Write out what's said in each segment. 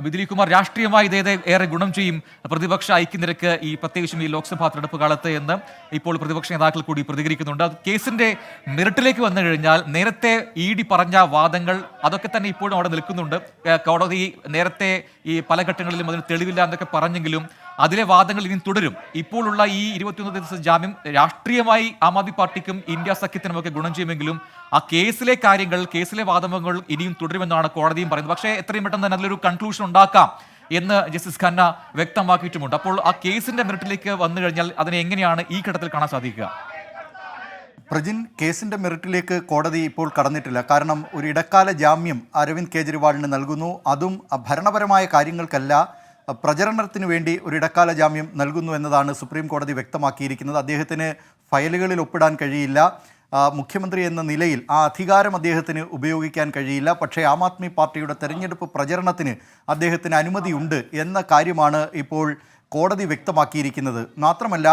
ദിലീപ് കുമാർ, രാഷ്ട്രീയമായി ഇതേ ഏറെ ഗുണം ചെയ്യും പ്രതിപക്ഷ ഐക്യനിരക്ക് ഈ പ്രത്യേകിച്ചും ഈ ലോക്സഭാ തെരഞ്ഞെടുപ്പ് കാലത്ത് എന്ന് ഇപ്പോൾ പ്രതിപക്ഷ നേതാക്കൾ കൂടി പ്രതികരിക്കുന്നുണ്ട്. കേസിന്റെ മെറിറ്റിലേക്ക് വന്നു കഴിഞ്ഞാൽ നേരത്തെ ഇ.ഡി പറഞ്ഞ വാദങ്ങൾ അതൊക്കെ തന്നെ ഇപ്പോഴും അവിടെ നിൽക്കുന്നുണ്ട്. കോടതി നേരത്തെ ഈ പല ഘട്ടങ്ങളിലും അതിന് തെളിവില്ല എന്നൊക്കെ പറഞ്ഞെങ്കിലും അതിലെ വാദങ്ങൾ ഇനിയും തുടരും. ഇപ്പോഴുള്ള ഈ 21 ദിവസ ജാമ്യം രാഷ്ട്രീയമായി ആം ആദ്മി പാർട്ടിക്കും ഇന്ത്യ സഖ്യത്തിനുമൊക്കെ ഗുണം ചെയ്യുമെങ്കിലും ആ കേസിലെ കാര്യങ്ങൾ, കേസിലെ വാദങ്ങൾ ഇനിയും തുടരുമെന്നാണ് കോടതിയും പറയുന്നത്. പക്ഷേ എത്രയും പെട്ടെന്ന് തന്നെ അതിലൊരു കൺക്ലൂഷൻ ഉണ്ടാക്കാം എന്ന് ജസ്റ്റിസ് ഖന്ന വ്യക്തമാക്കിയിട്ടുമുണ്ട്. അപ്പോൾ ആ കേസിന്റെ മെറിറ്റിലേക്ക് വന്നു കഴിഞ്ഞാൽ അതിനെ എങ്ങനെയാണ് ഈ ഘട്ടത്തിൽ കാണാൻ സാധിക്കുക? പ്രജിൻ, കേസിന്റെ മെറിറ്റിലേക്ക് കോടതി ഇപ്പോൾ കടന്നിട്ടില്ല. കാരണം ഒരു ഇടക്കാല ജാമ്യം അരവിന്ദ് കെജ്രിവാളിന് നൽകുന്നു. അതും ഭരണപരമായ കാര്യങ്ങൾക്കല്ല, പ്രചരണത്തിന് വേണ്ടി ഒരു ഇടക്കാല ജാമ്യം നൽകുന്നു എന്നതാണ് സുപ്രീം കോടതി വ്യക്തമാക്കിയിരിക്കുന്നത്. അദ്ദേഹത്തിന് ഫയലുകളിൽ ഒപ്പിടാൻ കഴിയില്ല, മുഖ്യമന്ത്രി എന്ന നിലയിൽ ആ അധികാരം അദ്ദേഹത്തിന് ഉപയോഗിക്കാൻ കഴിയില്ല. പക്ഷേ ആം ആദ്മി പാർട്ടിയുടെ തെരഞ്ഞെടുപ്പ് പ്രചരണത്തിന് അദ്ദേഹത്തിന് അനുമതിയുണ്ട് എന്ന കാര്യമാണ് ഇപ്പോൾ കോടതി വ്യക്തമാക്കിയിരിക്കുന്നത്. മാത്രമല്ല,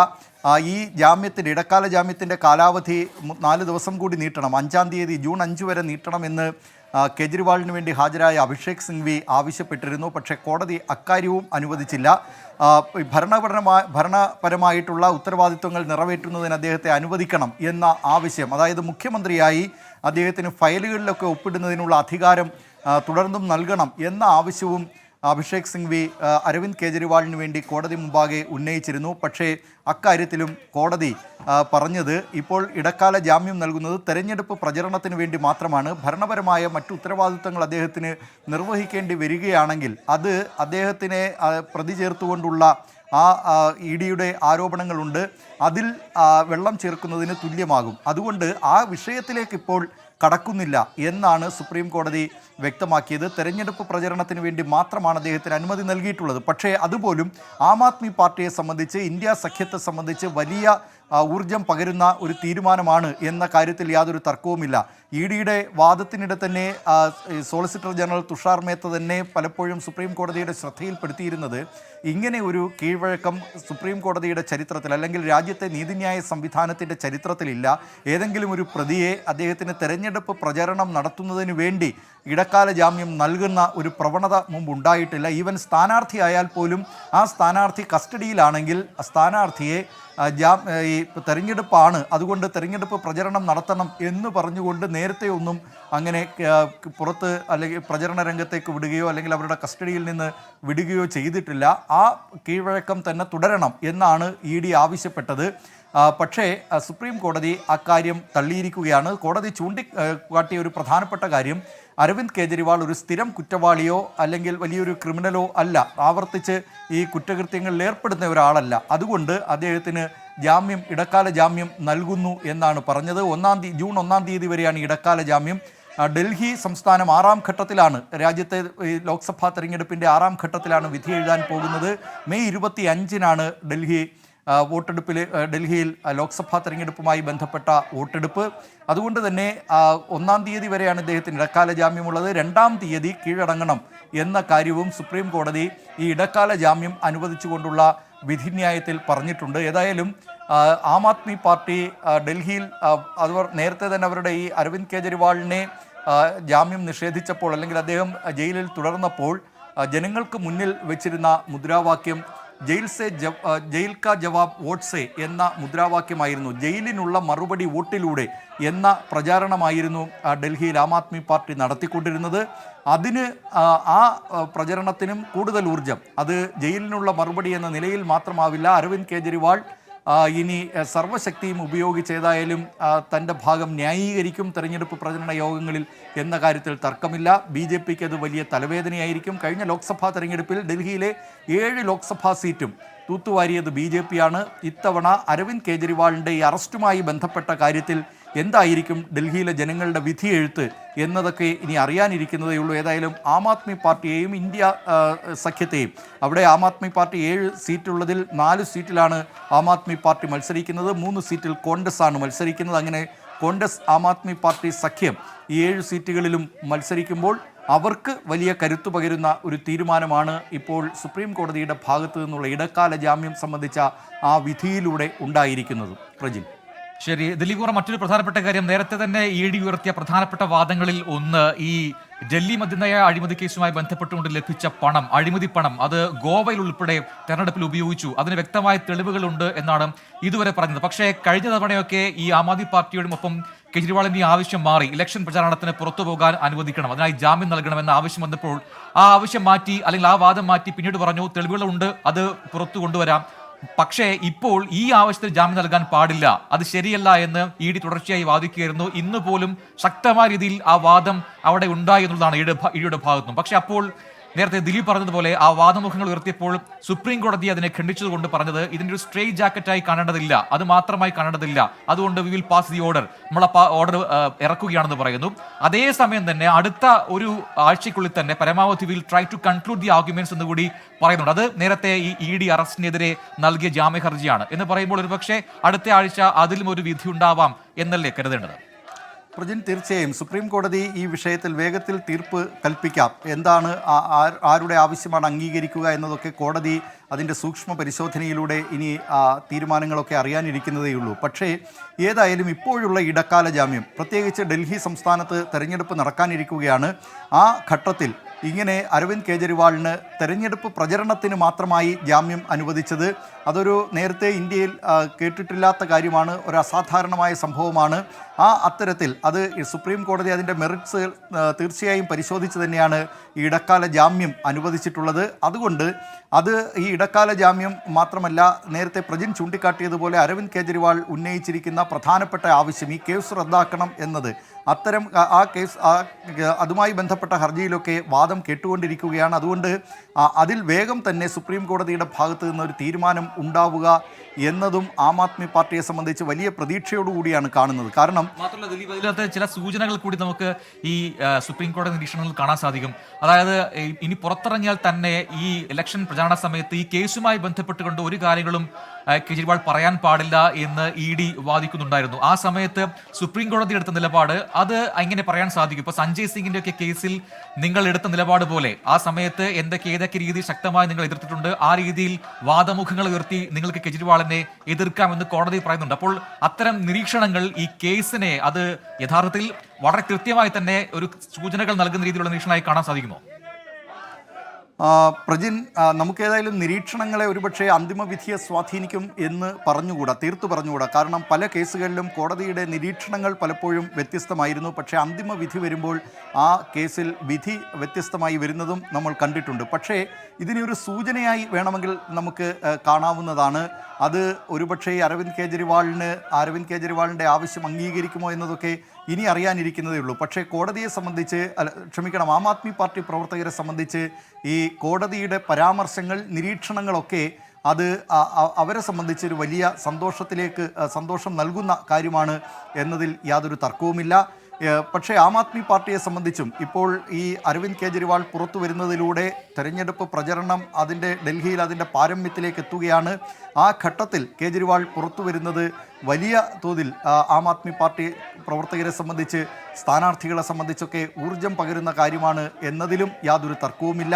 ഈ ജാമ്യത്തിൻ്റെ ഇടക്കാല ജാമ്യത്തിൻ്റെ കാലാവധി 4 ദിവസം കൂടി നീട്ടണം, 5-ാം തീയതി ജൂൺ 5 വരെ നീട്ടണമെന്ന് കെജ്രിവാളിന് വേണ്ടി ഹാജരായ അഭിഷേക് സിംഗ്വി ആവശ്യപ്പെട്ടിരുന്നു. പക്ഷേ കോടതി അക്കാര്യവും അനുവദിച്ചില്ല. ഭരണപരമായിട്ടുള്ള ഉത്തരവാദിത്വങ്ങൾ നിറവേറ്റുന്നതിന് അദ്ദേഹത്തെ അനുവദിക്കണം എന്ന ആവശ്യം, അതായത് മുഖ്യമന്ത്രിയായി അദ്ദേഹത്തിന് ഫയലുകളിലൊക്കെ ഒപ്പിടുന്നതിനുള്ള അധികാരം തുടർന്നും നൽകണം എന്ന ആവശ്യവും അഭിഷേക് സിംഗ്വി അരവിന്ദ് കെജ്രിവാളിന് വേണ്ടി കോടതി മുമ്പാകെ ഉന്നയിച്ചിരുന്നു. പക്ഷേ അക്കാര്യത്തിലും കോടതി പറഞ്ഞത് ഇപ്പോൾ ഇടക്കാല ജാമ്യം നൽകുന്നത് തെരഞ്ഞെടുപ്പ് പ്രചരണത്തിന് വേണ്ടി മാത്രമാണ്. ഭരണപരമായ മറ്റു ഉത്തരവാദിത്തങ്ങൾ അദ്ദേഹത്തിന് നിർവഹിക്കേണ്ടി വരികയാണെങ്കിൽ അത് അദ്ദേഹത്തിനെ പ്രതി ചേർത്തുകൊണ്ടുള്ള ആ ഇ.ഡിയുടെ ആരോപണങ്ങളുണ്ട്, അതിൽ വെള്ളം ചേർക്കുന്നതിന് തുല്യമാകും. അതുകൊണ്ട് ആ വിഷയത്തിലേക്ക് ഇപ്പോൾ കടക്കുന്നില്ല എന്നാണ് സുപ്രീം കോടതി വ്യക്തമാക്കിയത്. തെരഞ്ഞെടുപ്പ് പ്രചരണത്തിന് വേണ്ടി മാത്രമാണ് അദ്ദേഹത്തിന് അനുമതി നൽകിയിട്ടുള്ളത്. പക്ഷേ അതുപോലും ആം ആദ്മി പാർട്ടിയെ സംബന്ധിച്ച്, ഇന്ത്യ സഖ്യത്തെ സംബന്ധിച്ച് വലിയ ഊർജം പകരുന്ന ഒരു തീരുമാനമാണ് എന്ന കാര്യത്തിൽ യാതൊരു തർക്കവുമില്ല. ഇ.ഡിയുടെ വാദത്തിനിടെ തന്നെ സോളിസിറ്റർ ജനറൽ തുഷാർ മേത്ത തന്നെ പലപ്പോഴും സുപ്രീം കോടതിയുടെ ശ്രദ്ധയിൽപ്പെടുത്തിയിരുന്നത് ഇങ്ങനെ ഒരു കീഴ്വഴക്കം സുപ്രീം കോടതിയുടെ ചരിത്രത്തിൽ അല്ലെങ്കിൽ രാജ്യത്തെ നീതിന്യായ സംവിധാനത്തിൻ്റെ ചരിത്രത്തിലില്ല. ഏതെങ്കിലും ഒരു പ്രതിയെ അദ്ദേഹത്തിന് തെരഞ്ഞെടുപ്പ് പ്രചരണം നടത്തുന്നതിന് വേണ്ടി ഇടക്കാല ജാമ്യം നൽകുന്ന ഒരു പ്രവണത മുമ്പ് ഉണ്ടായിട്ടില്ല. ഈവൻ സ്ഥാനാർത്ഥിയായാൽ പോലും ആ സ്ഥാനാർത്ഥി കസ്റ്റഡിയിലാണെങ്കിൽ സ്ഥാനാർത്ഥിയെ ഈ തെരഞ്ഞെടുപ്പാണ്, അതുകൊണ്ട് തെരഞ്ഞെടുപ്പ് പ്രചരണം നടത്തണം എന്ന് പറഞ്ഞുകൊണ്ട് നേരത്തെ ഒന്നും അങ്ങനെ പുറത്ത് അല്ലെങ്കിൽ പ്രചരണ രംഗത്തേക്ക് വിടുകയോ അല്ലെങ്കിൽ അവരുടെ കസ്റ്റഡിയിൽ നിന്ന് വിടുകയോ ചെയ്തിട്ടില്ല. ആ കീഴ്വഴക്കം തന്നെ തുടരണം എന്നാണ് ഇ.ഡി ആവശ്യപ്പെട്ടത്. പക്ഷേ സുപ്രീം കോടതി അക്കാര്യം തള്ളിയിരിക്കുകയാണ്. കോടതി ചൂണ്ടിക്കാട്ടിയ ഒരു പ്രധാനപ്പെട്ട കാര്യം, അരവിന്ദ് കെജ്രിവാൾ ഒരു സ്ഥിരം കുറ്റവാളിയോ അല്ലെങ്കിൽ വലിയൊരു ക്രിമിനലോ അല്ല, ആവർത്തിച്ച് ഈ കുറ്റകൃത്യങ്ങളിൽ ഏർപ്പെടുന്ന ഒരാളല്ല. അതുകൊണ്ട് അദ്ദേഹത്തിന് ഇടക്കാല ജാമ്യം നൽകുന്നു എന്നാണ് പറഞ്ഞത്. ജൂൺ 1 തീയതി വരെയാണ് ഇടക്കാല ജാമ്യം. ഡൽഹി സംസ്ഥാനം 6ാം ഘട്ടത്തിലാണ്, രാജ്യത്തെ ലോക്സഭാ തെരഞ്ഞെടുപ്പിൻ്റെ 6ാം ഘട്ടത്തിലാണ് വിധി എഴുതാൻ പോകുന്നത്. മെയ് 25-നാണ് ഡൽഹിയിൽ ലോക്സഭാ തെരഞ്ഞെടുപ്പുമായി ബന്ധപ്പെട്ട വോട്ടെടുപ്പ്. അതുകൊണ്ട് തന്നെ 1 തീയതി വരെയാണ് ഇദ്ദേഹത്തിന് ഇടക്കാല ജാമ്യമുള്ളത്. 2-ാം തീയതി കീഴടങ്ങണം എന്ന കാര്യവും സുപ്രീം കോടതി ഈ ഇടക്കാല ജാമ്യം അനുവദിച്ചുകൊണ്ടുള്ള വിധിന്യായത്തിൽ പറഞ്ഞിട്ടുണ്ട്. ഏതായാലും ആം ആദ്മി പാർട്ടി ഡൽഹിയിൽ അവർ നേരത്തെ തന്നെ അവരുടെ ഈ അരവിന്ദ് കെജ്രിവാളിനെ ജാമ്യം നിഷേധിച്ചപ്പോൾ അല്ലെങ്കിൽ അദ്ദേഹം ജയിലിൽ തുടർന്നപ്പോൾ ജനങ്ങൾക്ക് മുന്നിൽ വെച്ചിരുന്ന മുദ്രാവാക്യം ജയിൽ കാ ജവാബ് വോട്ട്സേ എന്ന മുദ്രാവാക്യമായിരുന്നു. ജയിലിനുള്ള മറുപടി വോട്ടിലൂടെ എന്ന പ്രചാരണമായിരുന്നു ഡൽഹിയിൽ ആം ആദ്മി പാർട്ടി നടത്തിക്കൊണ്ടിരുന്നത്. അതിന് ആ പ്രചരണത്തിനും കൂടുതൽ ഊർജം, അത് ജയിലിനുള്ള മറുപടി എന്ന നിലയിൽ മാത്രമാവില്ല. അരവിന്ദ് കെജ്രിവാൾ ഇനി സർവ്വശക്തിയും ഉപയോഗിച്ചേതായാലും തൻ്റെ ഭാഗം ന്യായീകരിക്കും തെരഞ്ഞെടുപ്പ് പ്രചരണ യോഗങ്ങളിൽ എന്ന കാര്യത്തിൽ തർക്കമില്ല. ബി.ജെ.പിക്ക് അത് വലിയ തലവേദനയായിരിക്കും. കഴിഞ്ഞ ലോക്സഭാ തെരഞ്ഞെടുപ്പിൽ ഡൽഹിയിലെ 7 ലോക്സഭാ സീറ്റും തൂത്തുവാരിയത് ബി.ജെ.പിയാണ്. ഇത്തവണ അരവിന്ദ് കെജ്രിവാളിൻ്റെ ഈ അറസ്റ്റുമായി ബന്ധപ്പെട്ട കാര്യത്തിൽ എന്തായിരിക്കും ഡൽഹിയിലെ ജനങ്ങളുടെ വിധിയെഴുത്ത് എന്നതൊക്കെ ഇനി അറിയാനിരിക്കുന്നതേ ഉള്ളൂ. ഏതായാലും ആം ആദ്മി പാർട്ടിയെയും ഇന്ത്യ സഖ്യത്തെയും, അവിടെ ആം ആദ്മി പാർട്ടി 7 സീറ്റുള്ളതിൽ 4 സീറ്റിലാണ് ആം ആദ്മി പാർട്ടി മത്സരിക്കുന്നത്, 3 സീറ്റിൽ കോൺഗ്രസ് ആണ് മത്സരിക്കുന്നത്. അങ്ങനെ കോൺഗ്രസ് ആം ആദ്മി പാർട്ടി സഖ്യം ഈ 7 സീറ്റുകളിലും മത്സരിക്കുമ്പോൾ അവർക്ക് വലിയ കരുത്തു പകരുന്ന ഒരു തീരുമാനമാണ് ഇപ്പോൾ സുപ്രീം കോടതിയുടെ ഭാഗത്തു നിന്നുള്ള ഇടക്കാല ജാമ്യം സംബന്ധിച്ച ആ വിധിയിലൂടെ ഉണ്ടായിരിക്കുന്നത്. പ്രജിൻ. ശരി, ദിലീപ് കുമാർ, മറ്റൊരു പ്രധാനപ്പെട്ട കാര്യം, നേരത്തെ തന്നെ ED ഉയർത്തിയ പ്രധാനപ്പെട്ട വാദങ്ങളിൽ ഒന്ന് ഈ ഡൽഹി മദ്യനയ അഴിമതി കേസുമായി ബന്ധപ്പെട്ടുകൊണ്ട് ലഭിച്ച പണം, അഴിമതി പണം, അത് ഗോവയിൽ ഉൾപ്പെടെ തെരഞ്ഞെടുപ്പിൽ ഉപയോഗിച്ചു, അതിന് വ്യക്തമായ തെളിവുകളുണ്ട് എന്നാണ് ഇതുവരെ പറഞ്ഞത്. പക്ഷേ കഴിഞ്ഞ തവണയൊക്കെ ഈ ആം ആദ്മി പാർട്ടിയോടും ഒപ്പം കെജ്രിവാളിന്റെ ആവശ്യം മാറി, ഇലക്ഷൻ പ്രചാരണത്തിന് പുറത്തു പോകാൻ അനുവദിക്കണം, അതിനായി ജാമ്യം നൽകണമെന്ന ആവശ്യം വന്നപ്പോൾ ആ ആവശ്യം മാറ്റി, അല്ലെങ്കിൽ ആ വാദം മാറ്റി, പിന്നീട് പറഞ്ഞു തെളിവുകളുണ്ട്, അത് പുറത്തു കൊണ്ടുവരാം. പക്ഷേ ഇപ്പോൾ ഈ ആവശ്യത്തിൽ ജാമ്യം നൽകാൻ പാടില്ല, അത് ശരിയല്ല എന്ന് ED തുടർച്ചയായി വാദിക്കുകയായിരുന്നു. ഇന്ന് പോലും ശക്തമായ രീതിയിൽ ആ വാദം അവിടെ ഉണ്ടായി എന്നുള്ളതാണ് EDയുടെ ഭാഗത്തുനിന്നും. പക്ഷെ അപ്പോൾ നേരത്തെ ദിലീപ് പറഞ്ഞതുപോലെ ആ വാദമുഖങ്ങൾ ഉയർത്തിയപ്പോൾ സുപ്രീം കോടതി അതിനെ ഖണ്ഡിച്ചതുകൊണ്ട് പറഞ്ഞത് ഇതിൻ്റെ ഒരു സ്ട്രേ ജാക്കറ്റായി കാണേണ്ടതില്ല, അത് മാത്രമായി കാണേണ്ടതില്ല, അതുകൊണ്ട് we will pass the order, നമ്മൾ ഓർഡർ ഇറക്കുകയാണെന്ന് പറയുന്നു. അതേസമയം തന്നെ അടുത്ത ഒരു ആഴ്ചയ്ക്കുള്ളിൽ തന്നെ പരമാവധി will try to conclude the arguments എന്ന് കൂടി പറയുന്നുണ്ട്. അത് നേരത്തെ ഈ ED അറസ്റ്റിനെതിരെ നൽകിയ ജാമ്യ ഹർജിയാണ് എന്ന് പറയുമ്പോൾ ഒരുപക്ഷെ അടുത്ത ആഴ്ച അതിലും ഒരു വിധി ഉണ്ടാവാം എന്നല്ലേ കരുതേണ്ടത്? പ്രജിൻ, തീർച്ചയായും സുപ്രീം കോടതി ഈ വിഷയത്തിൽ വേഗത്തിൽ തീർപ്പ് കൽപ്പിക്കാം. എന്താണ് ആരുടെ ആവശ്യമാണ് അംഗീകരിക്കുക എന്നതൊക്കെ കോടതി അതിൻ്റെ സൂക്ഷ്മ പരിശോധനയിലൂടെ ഇനി തീരുമാനങ്ങളൊക്കെ അറിയാനിരിക്കുന്നതേയുള്ളൂ. പക്ഷേ ഏതായാലും ഇപ്പോഴുള്ള ഇടക്കാല ജാമ്യം, പ്രത്യേകിച്ച് ഡൽഹി സംസ്ഥാനത്ത് തെരഞ്ഞെടുപ്പ് നടക്കാനിരിക്കുകയാണ്, ആ ഘട്ടത്തിൽ ഇങ്ങനെ അരവിന്ദ് കെജ്രിവാളിന് തെരഞ്ഞെടുപ്പ് പ്രചരണത്തിന് മാത്രമായി ജാമ്യം അനുവദിച്ചത് അതൊരു നേരത്തെ ഇന്ത്യയിൽ കേട്ടിട്ടില്ലാത്ത കാര്യമാണ്, ഒരു അസാധാരണമായ സംഭവമാണ്. അത്തരത്തിൽ അത് സുപ്രീം കോടതി അതിൻ്റെ മെറിറ്റ്സ് തീർച്ചയായും പരിശോധിച്ച് തന്നെയാണ് ഈ ഇടക്കാല ജാമ്യം അനുവദിച്ചിട്ടുള്ളത്. അതുകൊണ്ട് അത് ഈ ഇടക്കാല ജാമ്യം മാത്രമല്ല, നേരത്തെ പ്രജിൻ ചൂണ്ടിക്കാട്ടിയതുപോലെ അരവിന്ദ് കെജ്രിവാൾ ഉന്നയിച്ചിരിക്കുന്ന പ്രധാനപ്പെട്ട ആവശ്യം ഈ കേസ് റദ്ദാക്കണം എന്നത്, അത്തരം ആ കേസ് അതുമായി ബന്ധപ്പെട്ട ഹർജിയിലൊക്കെ വാദം കേട്ടുകൊണ്ടിരിക്കുകയാണ്. അതുകൊണ്ട് അതിൽ വേഗം തന്നെ സുപ്രീം കോടതിയുടെ ഭാഗത്തു നിന്നൊരു തീരുമാനം ഉണ്ടാവുക എന്നതും ആം ആദ്മി പാർട്ടിയെ സംബന്ധിച്ച് വലിയ പ്രതീക്ഷയോടുകൂടിയാണ് കാണുന്നത്. കാരണം മാത്രമല്ല ദിലീപ്, അതിനകത്ത് ചില സൂചനകൾ കൂടി നമുക്ക് ഈ സുപ്രീം കോടതി നിരീക്ഷണങ്ങളിൽ കാണാൻ സാധിക്കും. അതായത് ഇനി പുറത്തിറങ്ങിയാൽ തന്നെ ഈ ഇലക്ഷൻ പ്രചാരണ സമയത്ത് ഈ കേസുമായി ബന്ധപ്പെട്ടുകൊണ്ട് ഒരു കാര്യങ്ങളും കെജ്രിവാൾ പറയാൻ പാടില്ല എന്ന് ED വാദിക്കുന്നുണ്ടായിരുന്നു. ആ സമയത്ത് സുപ്രീം കോടതി എടുത്ത നിലപാട് അത് എങ്ങനെ പറയാൻ സാധിക്കും? ഇപ്പോൾ സഞ്ജയ് സിംഗിന്റെ ഒക്കെ കേസിൽ നിങ്ങൾ എടുത്ത നിലപാട് പോലെ ആ സമയത്ത് ഏതൊക്കെ രീതിയിൽ ശക്തമായി നിങ്ങൾ എതിർത്തിട്ടുണ്ട്, ആ രീതിയിൽ വാദമുഖങ്ങൾ ഉയർത്തി നിങ്ങൾക്ക് കെജ്രിവാളിനെ എതിർക്കാമെന്ന് കോടതി പറയുന്നുണ്ട്. അപ്പോൾ അത്തരം നിരീക്ഷണങ്ങൾ ഈ കേസിനെ അത് യഥാർത്ഥത്തിൽ വളരെ കൃത്യമായി തന്നെ ഒരു സൂചനകൾ നൽകുന്ന രീതിയിലുള്ള നിരീക്ഷണമായി കാണാൻ സാധിക്കുമോ? പ്രജിൻ, നമുക്കേതായാലും നിരീക്ഷണങ്ങളെ ഒരുപക്ഷെ അന്തിമ വിധിയെ സ്വാധീനിക്കും എന്ന് തീർത്തു പറഞ്ഞുകൂടാ. കാരണം പല കേസുകളിലും കോടതിയുടെ നിരീക്ഷണങ്ങൾ പലപ്പോഴും വ്യത്യസ്തമായിരുന്നു. പക്ഷേ അന്തിമ വിധി വരുമ്പോൾ ആ കേസിൽ വിധി വ്യത്യസ്തമായി വരുന്നതും നമ്മൾ കണ്ടിട്ടുണ്ട്. പക്ഷേ ഇതിനെ ഒരു സൂചനയായി വേണമെങ്കിൽ നമുക്ക് കാണാവുന്നതാണ്. അത് ഒരുപക്ഷെ അരവിന്ദ് കെജ്രിവാളിൻ്റെ ആവശ്യം അംഗീകരിക്കുമോ എന്നതൊക്കെ ഇനി അറിയാനിരിക്കുന്നതേ ഉള്ളൂ. പക്ഷേ കോടതിയെ സംബന്ധിച്ച് ആം ആദ്മി പാർട്ടി പ്രവർത്തകരെ സംബന്ധിച്ച് ഈ കോടതിയുടെ പരാമർശങ്ങൾ, നിരീക്ഷണങ്ങളൊക്കെ അത് അവരെ സംബന്ധിച്ചൊരു വലിയ സന്തോഷം നൽകുന്ന കാര്യമാണ് എന്നതിൽ യാതൊരു തർക്കവുമില്ല. പക്ഷേ ആം ആദ്മി പാർട്ടിയെ സംബന്ധിച്ചും ഇപ്പോൾ ഈ അരവിന്ദ് കെജ്രിവാൾ പുറത്തു വരുന്നതിലൂടെ തെരഞ്ഞെടുപ്പ് പ്രചരണം ഡൽഹിയിൽ അതിൻ്റെ പാരമ്യത്തിലേക്ക് എത്തുകയാണ്. ആ ഘട്ടത്തിൽ കെജ്രിവാൾ പുറത്തു വരുന്നത് വലിയ തോതിൽ ആം ആദ്മി പാർട്ടി പ്രവർത്തകരെ സംബന്ധിച്ച്, സ്ഥാനാർത്ഥികളെ സംബന്ധിച്ചൊക്കെ ഊർജം പകരുന്ന കാര്യമാണ് എന്നതിലും യാതൊരു തർക്കവുമില്ല.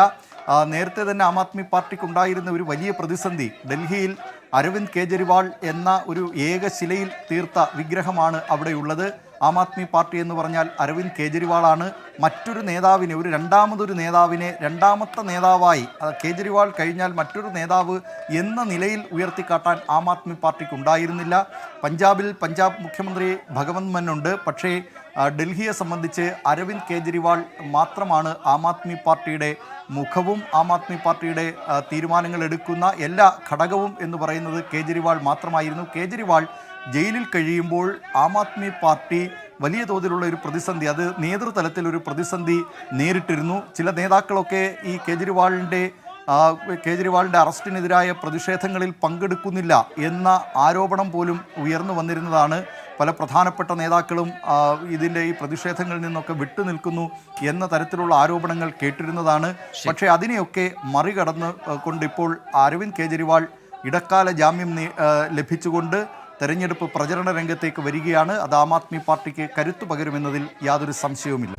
നേരത്തെ തന്നെ ആം ആദ്മി പാർട്ടിക്കുണ്ടായിരുന്ന ഒരു വലിയ പ്രതിസന്ധി, ഡൽഹിയിൽ അരവിന്ദ് കെജ്രിവാൾ എന്ന ഒരു ഏകശിലയിൽ തീർത്ത വിഗ്രഹമാണ് അവിടെയുള്ളത്. ആം ആദ്മി പാർട്ടി എന്ന് പറഞ്ഞാൽ അരവിന്ദ് കെജ്രിവാളാണ്. മറ്റൊരു നേതാവിനെ, രണ്ടാമത്തെ നേതാവായി കേജ്രിവാൾ കഴിഞ്ഞാൽ മറ്റൊരു നേതാവ് എന്ന നിലയിൽ ഉയർത്തിക്കാട്ടാൻ ആം ആദ്മി പാർട്ടിക്ക് ഉണ്ടായിരുന്നില്ല. പഞ്ചാബ് മുഖ്യമന്ത്രി ഭഗവന്ത് മാനുണ്ട്. പക്ഷേ ഡൽഹിയെ സംബന്ധിച്ച് അരവിന്ദ് കെജ്രിവാൾ മാത്രമാണ് ആം ആദ്മി പാർട്ടിയുടെ മുഖവും ആം ആദ്മി പാർട്ടിയുടെ തീരുമാനങ്ങൾ എടുക്കുന്ന എല്ലാ ഘടകവും എന്ന് പറയുന്നത് കേജ്രിവാൾ മാത്രമായിരുന്നു. കേജ്രിവാൾ ജയിലിൽ കഴിയുമ്പോൾ ആം ആദ്മി പാർട്ടി വലിയ തോതിലുള്ള ഒരു പ്രതിസന്ധി, അത് നേതൃതലത്തിൽ ഒരു പ്രതിസന്ധി നേരിട്ടിരുന്നു. ചില നേതാക്കളൊക്കെ ഈ കേജ്രിവാളിൻ്റെ അറസ്റ്റിനെതിരായ പ്രതിഷേധങ്ങളിൽ പങ്കെടുക്കുന്നില്ല എന്ന ആരോപണം പോലും ഉയർന്നു വന്നിരുന്നതാണ്. പല പ്രധാനപ്പെട്ട നേതാക്കളും ഈ പ്രതിഷേധങ്ങളിൽ നിന്നൊക്കെ വിട്ടുനിൽക്കുന്നു എന്ന തരത്തിലുള്ള ആരോപണങ്ങൾ കേട്ടിരുന്നതാണ്. പക്ഷേ അതിനെയൊക്കെ മറികടന്ന് കൊണ്ടിപ്പോൾ അരവിന്ദ് കെജ്രിവാൾ ഇടക്കാല ജാമ്യം ലഭിച്ചുകൊണ്ട് തെരഞ്ഞെടുപ്പ് പ്രചരണ രംഗത്തേക്ക് വരികയാണ്. അത് ആം ആദ്മി പാർട്ടിക്ക് കരുത്തു പകരുമെന്നതിൽ യാതൊരു സംശയവുമില്ല.